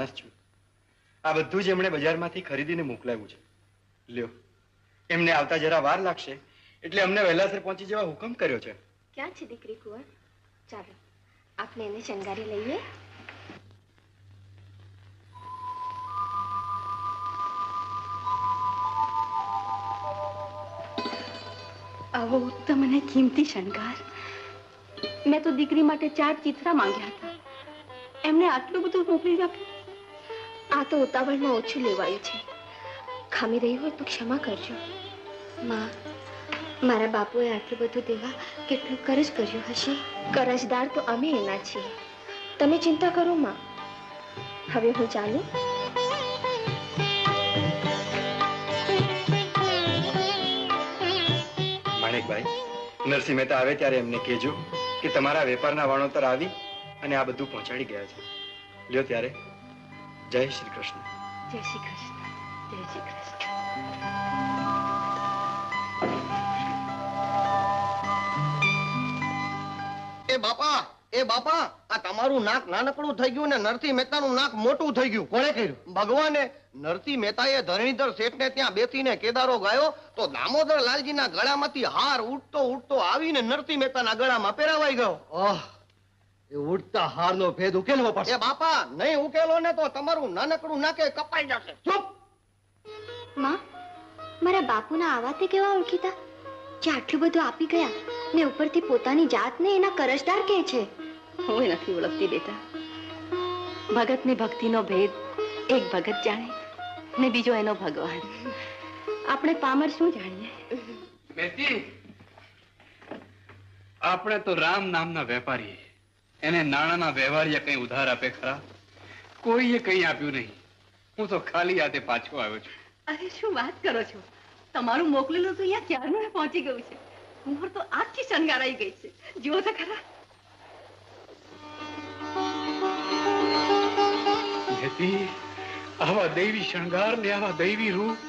માણસ છું. આ બધું જ એમણે બજારમાંથી ખરીદીને મોકલાવ્યું છે. લ્યો, એમને આવતા જરા વાર લાગશે એટલે અમને વહેલાસર પહોંચી જવા હુકમ કર્યો છે. ક્યાં છે દીકરી કુંવર? ચાલો આપણે એને શણગારી લઈએ. આવો ઉત્તમ અને કિંમતી શણગાર. મેં તો દીકરી માટે 4 ચિત્રા માંગ્યા હતા, એમને આટલું બધું મોકલી આપ્યું. આ તો ઉતાવળમાં ઓછું લેવાયું છે. ખામી રહી હોય તો ક્ષમા કરજો. માં, મારા બાપુએ આટલું બધું દેવા કેટલું કરજ કર્યું હશે. કરજદાર તો અમે એના છીએ. તમે ચિંતા કરો માં. હવે હું ચાલું. માણેકભાઈ, નરસિંહ મહેતા આવે ત્યારે એમને કહેજો કે તમારા વેપારના વાણોતર આવી અને આ બધું પહોંચાડી ગયા છે. લ્યો ત્યારે, જય શ્રી કૃષ્ણ. જય શ્રી કૃષ્ણ. જય શ્રી કૃષ્ણ. એ બાપા, આ તમારું નાક નાનકડું થઈ ગયું ને નરસિંહ મહેતાનું નાક મોટું થઈ ગયું. કોણે કર્યું? ભગવાને. નરસિંહ મહેતાએ ધરણીધર શેઠને ત્યાં બેસીને કેદારો ગાયો તો દામોદર લાલજીના ગળામાંથી હાર ઉડતો ઉડતો આવીને નરસિંહ મહેતાના ગળામાં પહેરાવાઈ ગયો. એ ઉડતા હારનો ભેદ ઉકેલવો પડશે. એ બાપા, નહીં ઉકેલો ને તો તમારું નાનકડું નાકે કપાઈ જશે. ચૂપ! માં, મારા બાપુના આવાથી કેવા ઓળખીતા જે આટલું બધું આપી ગયા ને ઉપરથી પોતાની જાતને એના કરજદાર કહે છે. હું નથી ઓળખતી બેટા. ભગતની ભક્તિનો ભેદ એક ભગત જાણે ને બીજો એનો ભગવાન. આપણે પામર શું જાણીએ? બેટી, આપણે તો રામ નામના વેપારી, એને નાણાના વ્યવહારિયા કઈ ઉધાર આપે ખરા? કોઈએ કઈ આપ્યું નહીં. હું તો ખાલી હાથે પાછો આવ્યો છું. અરે શું વાત કરો છો? તમારું મોકલેલું તો અહીંયા ક્યારનું પહોંચી ગયું છે. કુંવર તો આખી શણગારાઈ ગઈ છે. જુઓ તો ખરા. બેટી, આવા દૈવી શણગાર ને આવા દૈવી રૂપ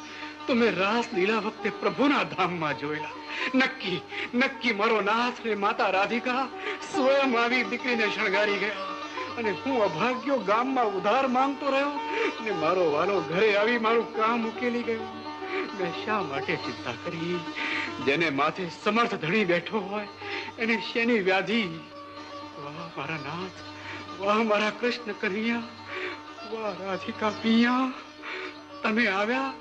તો મેં રાસ લીલા વખતે પ્રભુના ધામમાં જોયેલા. નક્કી નક્કી મારો નાથ ને માતા રાધિકા સ્વયં આવી દીકરીને શણગારી ગયા અને હું અભાગ્યો ગામમાં ઉધાર માંગતો રહ્યો ને મારો વાલો ઘરે આવી મારું કામ ઉકેલી ગયું. મેં શા માટે ચિંતા કરી? જેને માથે સમર્થ ધણી બેઠો હોય એને શેની વ્યાધિ? વાહ મારા નાથ, વાહ મારા કૃષ્ણ કનૈયા, વાહ રાધિકા પિયા, તમે આવ્યા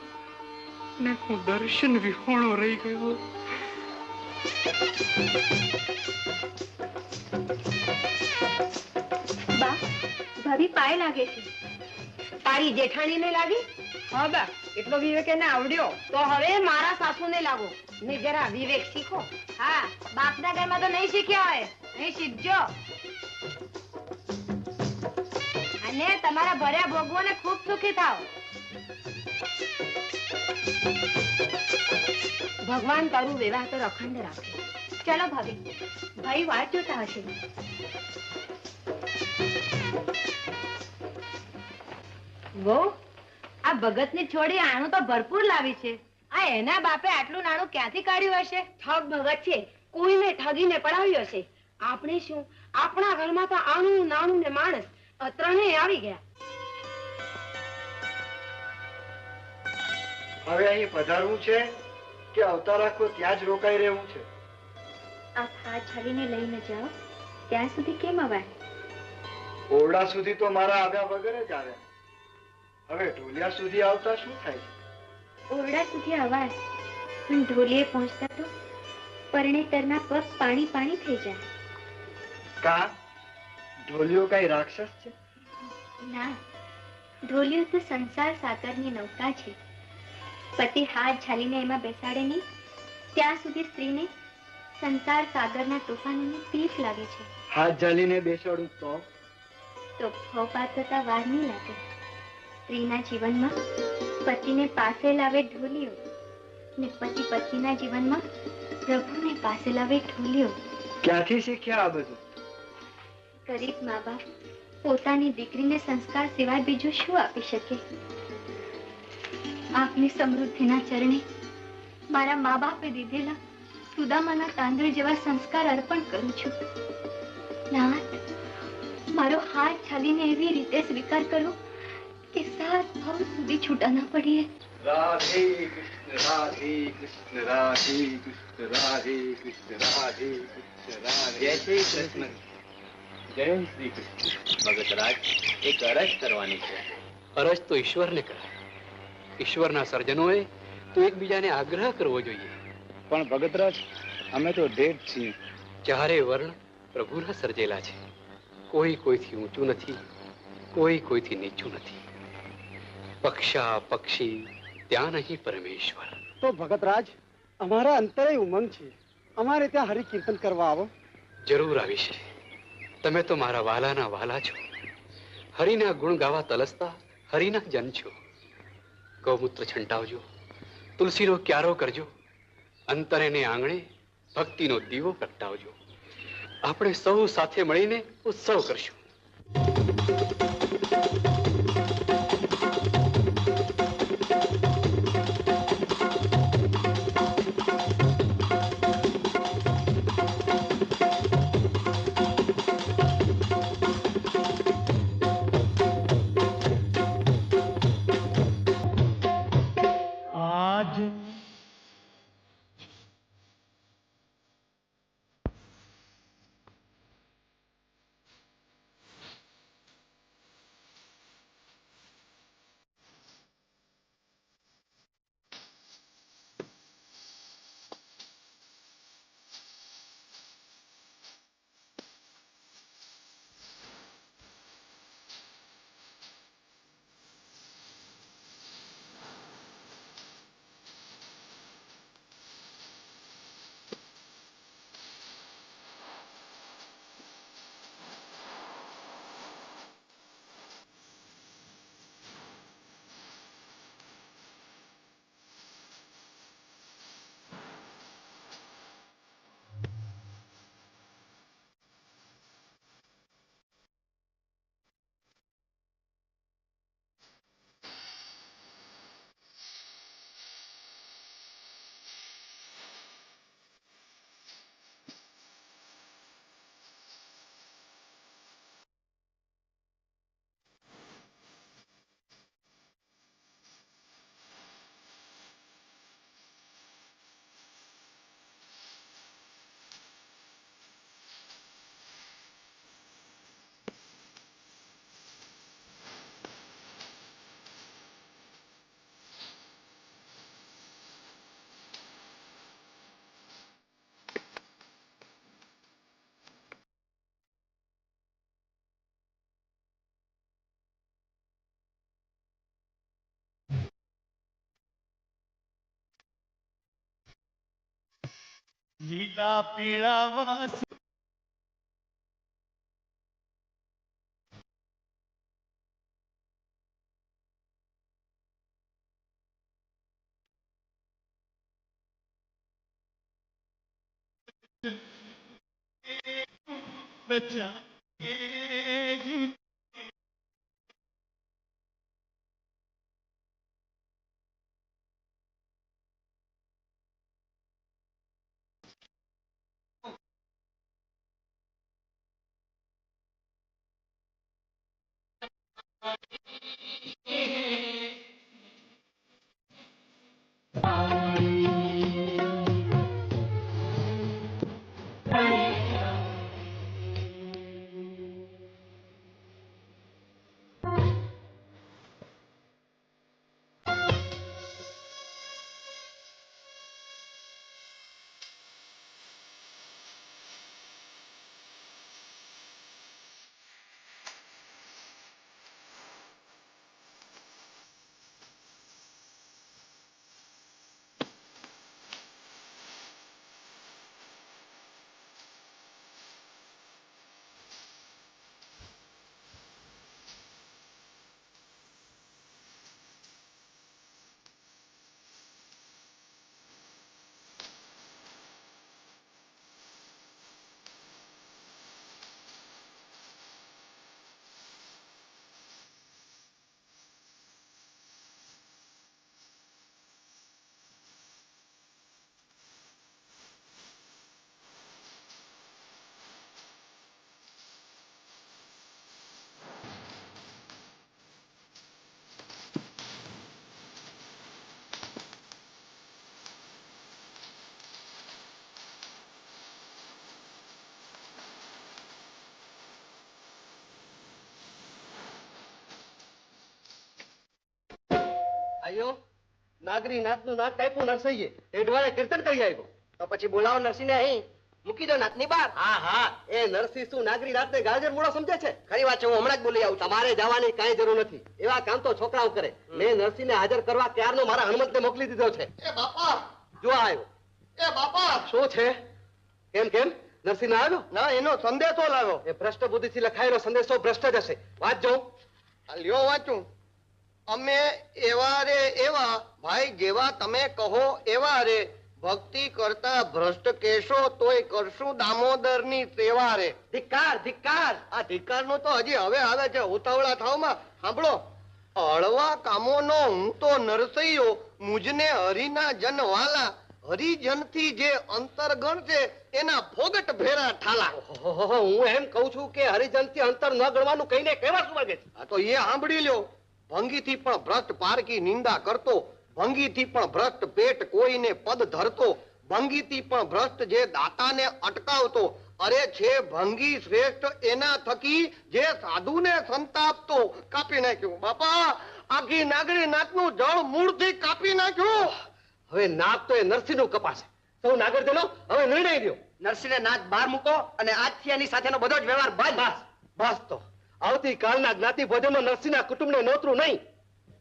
ને હું દર્શન વિહોણો રહી ગયો. બા, ભાભી પાય લાગે છે. તારી જેઠાણીને લાગી? હા બા, એટલો વિવેક એને આવડ્યો તો હવે મારા સાસુને લાગો ને જરા વિવેક શીખો. હા, બાપના ઘરમાં તો નહીં શીખ્યા હોય, નહીં શીખજો. અને તમારા ભર્યા ભોગવો ને ખૂબ સુખી થાવ. ભગવાન તારું વિવાહ તો અખંડ રાખે. ચલો ભાભી, ભાઈ વાટ જોતા હશે. વો, આ ભગતની છોડી આણું તો ભરપૂર લાવી છે. આ એના બાપે આટલું નાણું ક્યાંથી કાઢ્યું હશે? ઠગ ભગત છે, કોઈને ઠગીને પડાવ્યો છે. આપણે શું, આપણા ઘરમાં તો આણું નાણું ને માણસ ત્રણેય આવી ગયા. હવે અહીં પધારવું છે કે અવતાર રાખો ત્યાં જ રોકાઈ રહેવું છે? આપ હાથ છાલીને લઈને જાઓ, ત્યાં સુધી કેમ અવાય? ઓરડા સુધી તો મારા આવ્યા વગર જ આવ્યા. હવે ઢોલિયા સુધી આવતા શું થાય છે? ઓરડા સુધી અવાય, પણ ઢોલીએ પહોંચતા તો પરણેતરના પગ પાણી પાણી થઈ જાય. કા ઢોલિયો કઈ રાક્ષસ છે? ના, ઢોલિયો તો સંસાર સાગરની નૌકા છે. પતિ હાથ છાલીને એમાં બેસાડે નહીં ત્યાં સુધી સ્ત્રીને સંસાર સાગરના તોફાનોની પીઠ લાગે છે. હાથ ઝાલીને બેસાડું તો ભવપાત થતા વાર નહીં લાગે. સ્ત્રીના જીવનમાં પતિને પાસે લાવે ઢોલિયો ને પતિ પતિના જીવનમાં પ્રભુને પાસે લાવે ઢોલિયો. ક્યાંથી શીખ્યા આ બધું? ગરીબ મા બાપ પોતાની દીકરીને સંસ્કાર સિવાય બીજું શું આપી શકે? આપની સમૃદ્ધિના ચરણે મારા મા બાપે દીધેલા સુદામાના તાંદુળ જેવા સંસ્કાર અર્પણ કરું છું. નાથ, મારો હાથ છાલીને એવી રીતે સ્વીકાર કરો कि साथ भाव સુધી છૂટા ના પડીએ. राधे कृष्ण राधे कृष्ण राधे कृष्ण राधे कृष्ण राधे कृष्ण राधे जय श्री कृष्ण. जय श्री कृष्ण. ભગતરાજ, એક અરજ કરવાની છે. અરજ તો ઈશ્વરને કરાય. ઈશ્વરના સર્જનોએ તો એકબીજાને આગ્રહ કરવો જોઈએ. પણ ભગતરાજ, અમે તો દેવ છીએ. ચારે વર્ણ પ્રભુના સર્જેલા છે. કોઈ કોઈથી ઊંચું નથી, કોઈ કોઈથી નીચું નથી. પક્ષા પક્ષી ત્યાં નહીં પરમેશ્વર. તો ભગતરાજ, અમારા અંતરે ઉમંગ છે. અમારે ત્યાં હરિ કીર્તન કરવા આવો. જરૂર આવીશ. તમે તો મારા વાલાના વાલા છો. હરિના ગુણ ગાવા તલસતા હરિના જન છો. ગૌમૂત્ર છંટાવજો, તુલસીનો ક્યારો કરજો, અંતરે ને આંગણે ભક્તિનો દીવો પ્રગટાવજો. આપણે સૌ સાથે મળીને ઉત્સવ કરશું. લીલા પીળા બચ્ચા ભાઈઓ નાગરી નાથનું નાક કાપ્યું નરસૈયે ઢેઢવાળે કીર્તન કરી આવ્યો. તો પછી બોલાવો નરસિંહને અહીં મૂકી દો નાથની બહાર. હા હા એ નરસિંહ શું નાગરી નાથને ગાજર મોડો સમજે છે? ખરી વાત છે, હું હમણાં જ બોલી આવું. તમારે જવાની કાંઈ જરૂર નથી. એવા કામ તો છોકરાઓ કરે. મેં નરસિંહને હાજર કરવા ક્યારનો મારા હનુમંતને મોકલી દીધો છે. એ બાપા જો આવ્યો. એ બાપા શું છે? કેમ કેમ નરસિંહ આવ્યો? ના, એનો સંદેશો લાવ્યો. એ ભ્રષ્ટ બુદ્ધિથી લખાયેલો સંદેશો ભ્રષ્ટ જ હશે. વાંચજો. લ્યો વાંચું. અમે એવા રે એવા ભાઈ જેવા તમે કહો એવા રે, ભક્તિ કરતા ભ્રષ્ટ કેશો તોય કરશું દામોદરની સેવા રે. ધિક્કાર ધિક્કાર. આ ધિક્કાર નું તો હજી હવે આવે છે. ઉતાવળા થાવમાં સાંભળો. હળવા કામોનો હું તો નરસૈયો, મુજને હરિના જનવાલા, હરિજનથી જે અંતરગણ છે એના ફોગટ ભેરા ઠાલા. હું એમ કઉ છું કે હરિજનથી અંતર ન ગણવાનું કહીને કેવા શું વાગે? આ તો એ સાંભળી લ્યો. ભંગીથી પણ ભ્રષ્ટ પારકી નિંદા કરતો, ભંગીથી પણ ભ્રષ્ટ પેટ કોઈને પદ ધરતો, ભંગીથી પણ ભ્રષ્ટ જે દાતાને અટકાવતો, અરે છે ભંગી શ્રેષ્ઠ એના થકી જે સાધુને સંતાપતો. કાપી નાખ્યું બાપા, આખી નાગરી નાકનું જળ મૂળથી કાપી નાખ્યું. હવે નાક તો એ નરસિંહનું કપાશે. સૌ નાગરજનો હવે નિર્ણય લ્યો. નરસિંહને નાક બહાર મૂકો અને આજથી એની સાથેનો બધો જ વ્યવહાર બંધ. બસ તો આવતીકાલના જ્ઞાતિ ભોજનમાં નરસિંહના કુટુંબને નોતરું નહીં.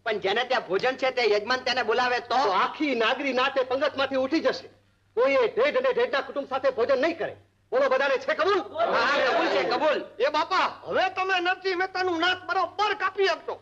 પણ જેને ત્યાં ભોજન છે તે યજમાન તેને બોલાવે તો આખી નાગરી નાતે પંગતમાંથી ઉઠી જશે. કોઈએ ઢેઢ અને ઢેઢના કુટુંબ સાથે ભોજન નહીં કરે. બોલો બધાને છે કબૂલ? હા કબૂલ છે કબૂલ. એ બાપા હવે તમે નરસિંહ મહેતાનું નાક બરોબર કાપી આપશો.